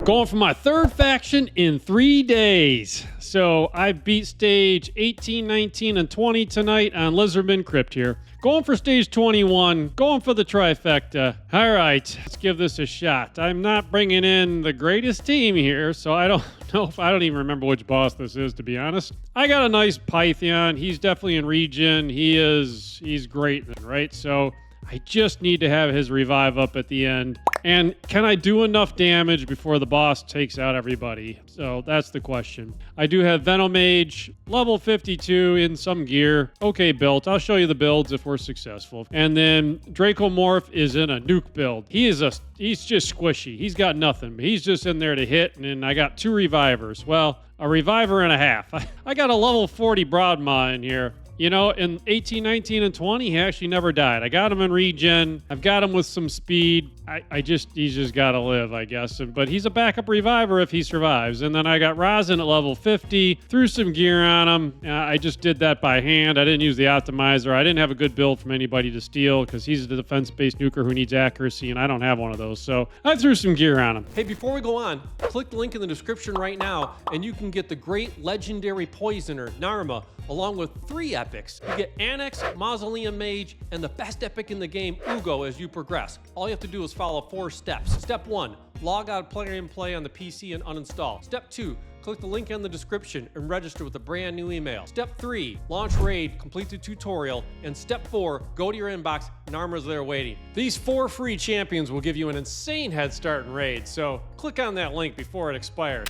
Going for my third faction in 3 days. So I beat stage 18, 19, and 20 tonight on Lizardmen Crypt here. Going for stage 21, going for the trifecta. All right, let's give this a shot. I'm not bringing in the greatest team here, so I don't know if I don't even remember which boss this is, to be honest. I got a nice Python. He's definitely in region. He's great, right? So I just need to have his revive up at the end. And can I do enough damage before the boss takes out everybody? So that's the question. I do have Mausoleum Mage, level 52 in some gear. Okay built. I'll show you the builds if we're successful. And then Dracomorph is in a nuke build. He's just squishy. He's got nothing. He's just in there to hit. And then I got 2 revivers. Well, a reviver and a half. I got a level 40 Broadmaw in here. You know, in 18, 19, and 20, he actually never died. I got him in regen. I've got him with some speed. He's just got to live, I guess. But he's a backup reviver if he survives. And then I got Rosin at level 50. Threw some gear on him. I just did that by hand. I didn't use the optimizer. I didn't have a good build from anybody to steal because he's a defense-based nuker who needs accuracy, and I don't have one of those. So I threw some gear on him. Hey, before we go on, click the link in the description right now, and you can get the great legendary poisoner, Narma, along with 3 epics. You get Anax, Mausoleum Mage, and the best epic in the game, Uugo, as you progress. All you have to do is follow 4 steps. Step 1, log out Play and Play on the PC and uninstall. Step 2, click the link in the description and register with a brand new email. Step 3, launch raid, complete the tutorial. And step 4, go to your inbox, Narma's there waiting. These 4 free champions will give you an insane head start in raid, so click on that link before it expires.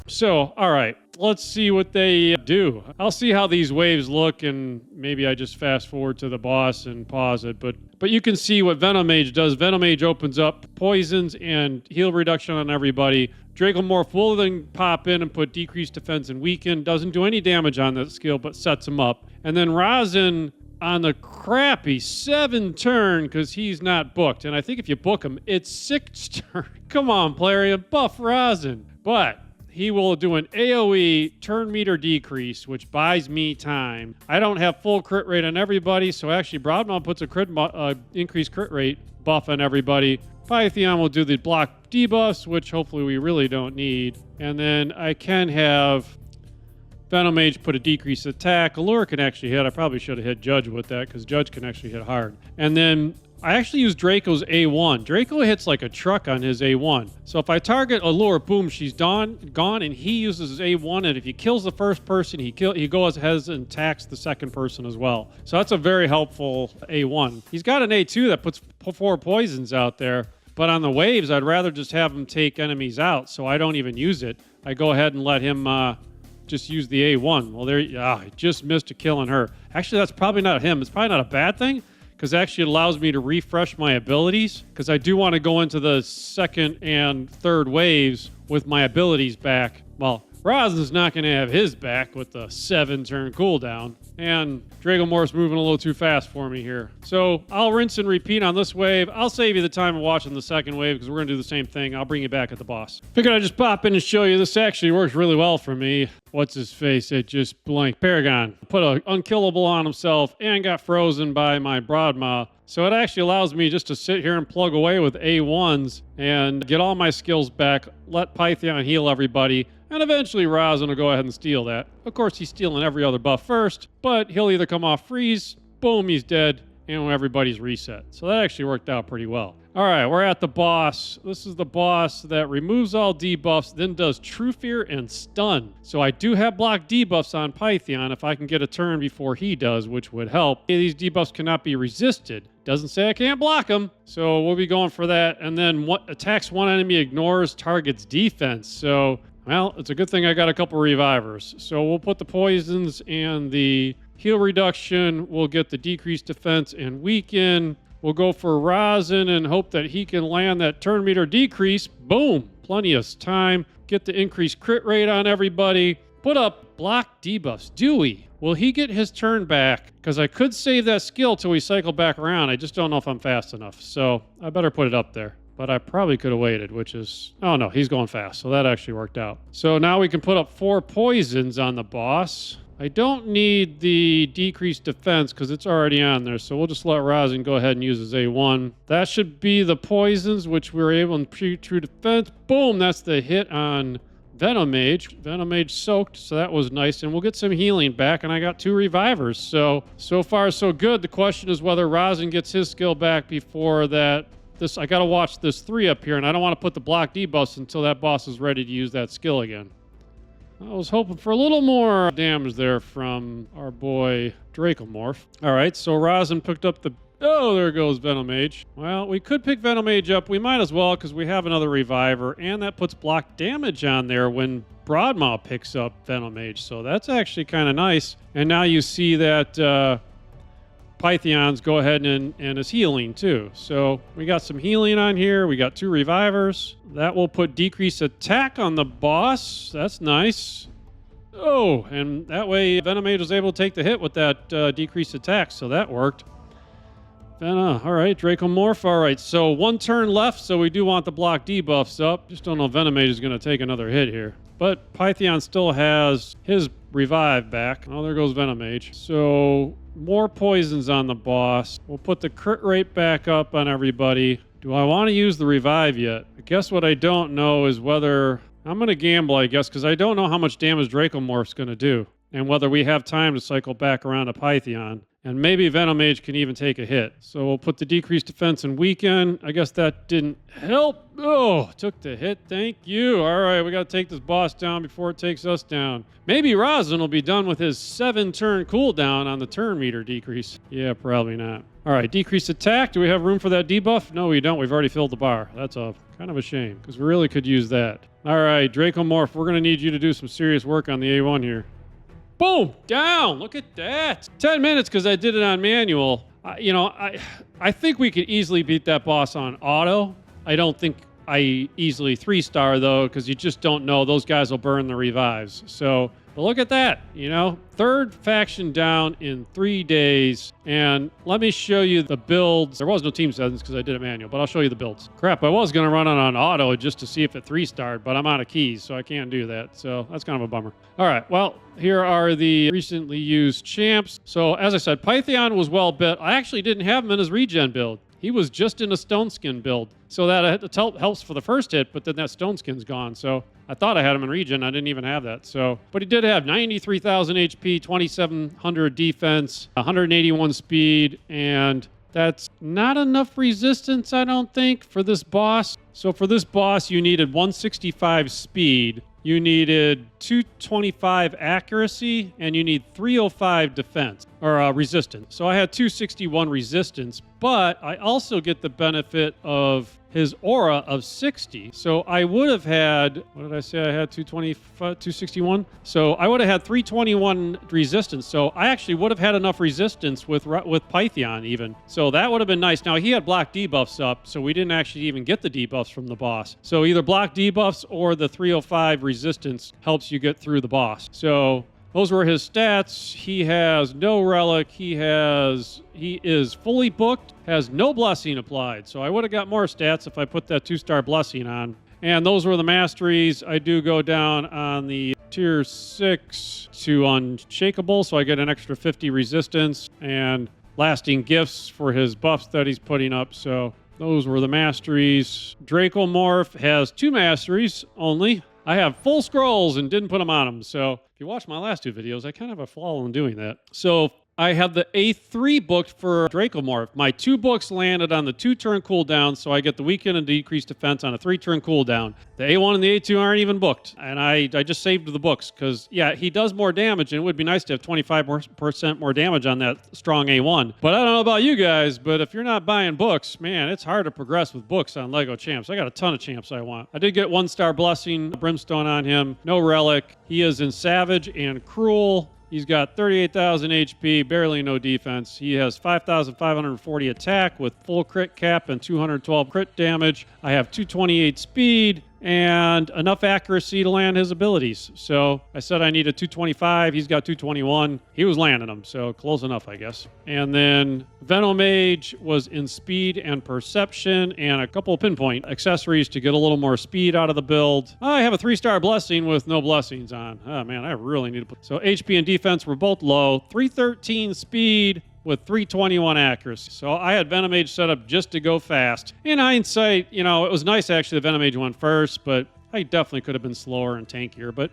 So, all right, let's see what they do. I'll see how these waves look, and maybe I just fast forward to the boss and pause it. But you can see what Mausoleum Mage does. Mausoleum Mage opens up poisons and heal reduction on everybody. Dracomorph will then pop in and put decreased defense and weaken. Doesn't do any damage on that skill, but sets him up. And then Rosin on the crappy 7 turn, because he's not booked. And I think if you book him, it's 6 turn. Come on, player, buff Rosin. But he will do an AoE turn meter decrease, which buys me time. I don't have full crit rate on everybody, so actually Broadmaw puts a increased crit rate buff on everybody. Python will do the block debuffs, which hopefully we really don't need. And then I can have Mausoleum Mage put a decreased attack. Allure can actually hit. I probably should have hit Judge with that, because Judge can actually hit hard. And then I actually use Draco's A1. Draco hits like a truck on his A1. So if I target Allure, boom, she's gone, and he uses his A1, and if he kills the first person, he goes ahead and attacks the second person as well. So that's a very helpful A1. He's got an A2 that puts 4 poisons out there, but on the waves, I'd rather just have him take enemies out, so I don't even use it. I go ahead and let him just use the A1. Well, I just missed a kill on her. Actually, that's probably not him. It's probably not a bad thing, because actually it allows me to refresh my abilities, because I do want to go into the 2nd and 3rd waves with my abilities back. Well, Rosin's not going to have his back with the 7-turn cooldown, and Dracomorph's moving a little too fast for me here. So I'll rinse and repeat on this wave. I'll save you the time of watching the 2nd wave, because we're going to do the same thing. I'll bring you back at the boss. Figured I'd just pop in and show you. This actually works really well for me. What's his face? It just blanked. Paragon put an unkillable on himself and got frozen by my Broadmaw. So it actually allows me just to sit here and plug away with A1s and get all my skills back, let Python heal everybody, and eventually Rosin will go ahead and steal that. Of course, he's stealing every other buff first, but he'll either come off freeze, boom, he's dead, and everybody's reset. So that actually worked out pretty well. All right, we're at the boss. This is the boss that removes all debuffs, then does True Fear and Stun. So I do have block debuffs on Python if I can get a turn before he does, which would help. These debuffs cannot be resisted. Doesn't say I can't block them. So we'll be going for that. And then what attacks one enemy, ignores target's defense. So, well, it's a good thing I got a couple revivers. So we'll put the poisons and the heal reduction. We'll get the decreased defense and weaken. We'll go for Rosin and hope that he can land that turn meter decrease. Boom. Plenty of time. Get the increased crit rate on everybody. Put up block debuffs. Dewey, will he get his turn back? Because I could save that skill till we cycle back around. I just don't know if I'm fast enough. So I better put it up there. But I probably could have waited, which is... Oh, no, he's going fast. So that actually worked out. So now we can put up 4 poisons on the boss. I don't need the decreased defense because it's already on there, so we'll just let Rosin go ahead and use his A1. That should be the poisons, which we were able in true defense. Boom, that's the hit on Venom Mage. Venom Mage soaked, so that was nice, and we'll get some healing back, and I got 2 revivers. So far, so good. The question is whether Rosin gets his skill back before that. I got to watch this 3 up here, and I don't want to put the block debuffs until that boss is ready to use that skill again. I was hoping for a little more damage there from our boy Dracomorph. All right, so Rosin picked up the... Oh, there goes Venom Mage. Well, we could pick Venom Mage up. We might as well because we have another reviver, and that puts block damage on there when Broadmaw picks up Venom Mage. So that's actually kind of nice. And now you see that Pythion's go ahead and is healing too. So we got some healing on here. We got 2 revivers. That will put decreased attack on the boss. That's nice. Oh, and that way Venom Mage was able to take the hit with that decreased attack. So that worked. All right, Dracomorph. All right, so 1 turn left, so we do want the block debuffs up. Just don't know if Venom Mage is going to take another hit here. But Python still has his revive back. Oh, there goes Venom Mage. So more poisons on the boss. We'll put the crit rate back up on everybody. Do I want to use the revive yet? I guess what I don't know is whether... I'm going to gamble, I guess, because I don't know how much damage Dracomorph's going to do. And whether we have time to cycle back around to Python. And maybe Venom Mage can even take a hit. So we'll put the decreased defense and weaken. I guess that didn't help. Oh, took the hit. Thank you. All right, we got to take this boss down before it takes us down. Maybe Rosin will be done with his 7-turn cooldown on the turn meter decrease. Yeah, probably not. All right, decreased attack. Do we have room for that debuff? No, we don't. We've already filled the bar. That's kind of a shame because we really could use that. All right, Dracomorph, we're going to need you to do some serious work on the A1 here. Boom! Down! Look at that! 10 minutes because I did it on manual. I think we could easily beat that boss on auto. I don't think I easily 3-star, though, because you just don't know. Those guys will burn the revives. So, but look at that. 3rd faction down in 3 days. And let me show you the builds. There was no team settings because I did it manual, but I'll show you the builds. Crap, I was going to run it on auto just to see if it 3-starred, but I'm out of keys, so I can't do that. So that's kind of a bummer. All right, well, here are the recently used champs. So as I said, Python was well bit. I actually didn't have him in his regen build. He was just in a Stone Skin build. So that helps for the first hit, but then that Stone Skin's gone. So I thought I had him in regen. I didn't even have that. But he did have 93,000 HP, 2,700 defense, 181 speed, and that's not enough resistance, I don't think, for this boss. So for this boss, you needed 165 speed. You needed 225 accuracy, and you need 305 defense, or resistance. So I had 261 resistance, but I also get the benefit of his aura of 60. So I would have had, what did I say? I had 261? So I would have had 321 resistance. So I actually would have had enough resistance with Python even. So that would have been nice. Now he had block debuffs up, so we didn't actually even get the debuffs from the boss. So either block debuffs or the 305 resistance helps you get through the boss. So those were his stats. He has no relic. He is fully booked, has no blessing applied. So I would have got more stats if I put that 2-star blessing on. And those were the masteries. I do go down on the tier 6 to unshakable, so I get an extra 50 resistance and lasting gifts for his buffs that he's putting up. So those were the masteries. Dracomorph has 2 masteries only. I have full scrolls and didn't put them on him. So if you watch my last 2 videos, I kind of have a flaw in doing that. So I have the A3 booked for Dracomorph. My 2 books landed on the 2-turn cooldown, so I get the weaken and decreased defense on a 3-turn cooldown. The A1 and the A2 aren't even booked, and I just saved the books because, yeah, he does more damage, and it would be nice to have 25% more damage on that strong A1. But I don't know about you guys, but if you're not buying books, man, it's hard to progress with books on LEGO Champs. I got a ton of champs I want. I did get 1-star Blessing, Brimstone on him, no relic. He is in Savage and Cruel. He's got 38,000 HP, barely no defense. He has 5,540 attack with full crit cap and 212 crit damage. I have 228 speed and enough accuracy to land his abilities. So I said I need a 225. He's got 221. He was landing them, so close enough, I guess. And then Venom Mage was in speed and perception and a couple of pinpoint accessories to get a little more speed out of the build. I have a 3-star blessing with no blessings on. Oh man, I really need to put... So HP and defense were both low. 313 speed with 321 accuracy. So I had Venom Mage set up just to go fast. In hindsight, it was nice actually the Venom Mage went first, but I definitely could have been slower and tankier. But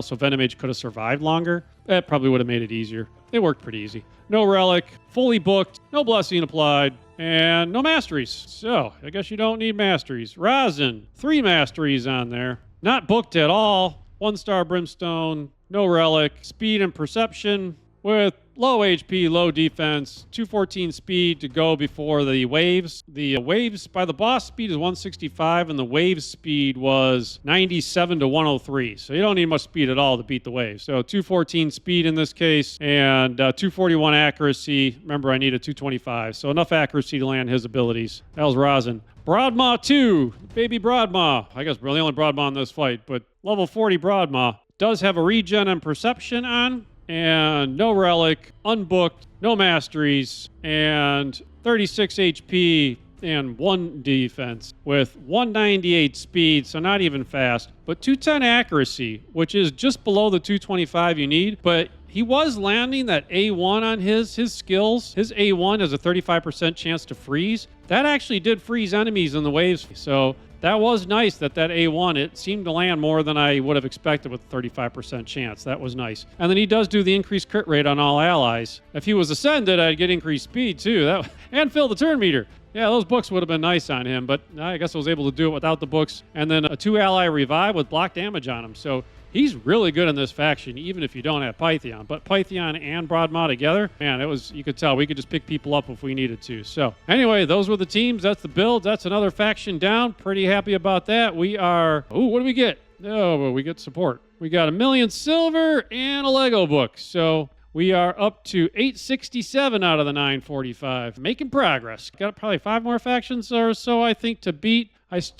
so Venom Mage could have survived longer. That probably would have made it easier. It worked pretty easy. No relic, fully booked, no blessing applied, and no masteries. So I guess you don't need masteries. Rosin, 3 masteries on there. Not booked at all. 1-star brimstone, no relic, speed and perception with low HP, low defense, 214 speed to go before the waves. The waves by the boss speed is 165 and the wave speed was 97 to 103. So you don't need much speed at all to beat the waves. So 214 speed in this case and 241 accuracy. Remember, I needed 225. So enough accuracy to land his abilities. That was Rosin. Broadmaw 2, baby Broadmaw. I guess we're the only Broadmaw in this fight, but level 40 Broadmaw does have a regen and perception on. And no relic, unbooked, no masteries, and 36 HP and 1 defense with 198 speed, so not even fast, but 210 accuracy, which is just below the 225 you need. But he was landing that A1 on his skills. His A1 has a 35% chance to freeze. That actually did freeze enemies in the waves. So that was nice that A1, it seemed to land more than I would have expected with a 35% chance. That was nice. And then he does do the increased crit rate on all allies. If he was ascended, I'd get increased speed too. And fill the turn meter. Yeah, those books would have been nice on him, but I guess I was able to do it without the books. And then a 2 ally revive with block damage on him. So he's really good in this faction, even if you don't have Pythion. But Pythion and Broadmaw together, man, you could tell we could just pick people up if we needed to. So anyway, those were the teams. That's the build. That's another faction down. Pretty happy about that. We are, what do we get? Oh, well, we get support. We got 1,000,000 silver and a Lego book. So we are up to 867 out of the 945. Making progress. Got probably 5 more factions or so, I think, to beat. That's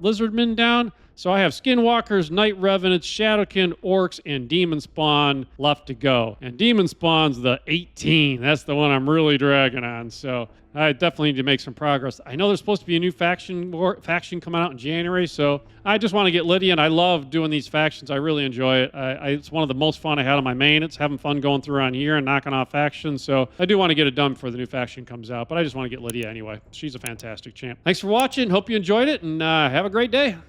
Lizardmen down. So I have Skinwalkers, Night Revenants, Shadowkin, Orcs, and Demon Spawn left to go. And Demon Spawn's the 18. That's the one I'm really dragging on. So I definitely need to make some progress. I know there's supposed to be a new faction coming out in January, so I just want to get Lydia, and I love doing these factions. I really enjoy it. It's one of the most fun I had on my main. It's having fun going through on here and knocking off factions, so I do want to get it done before the new faction comes out, but I just want to get Lydia anyway. She's a fantastic champ. Thanks for watching. Hope you enjoyed it, and have a great day.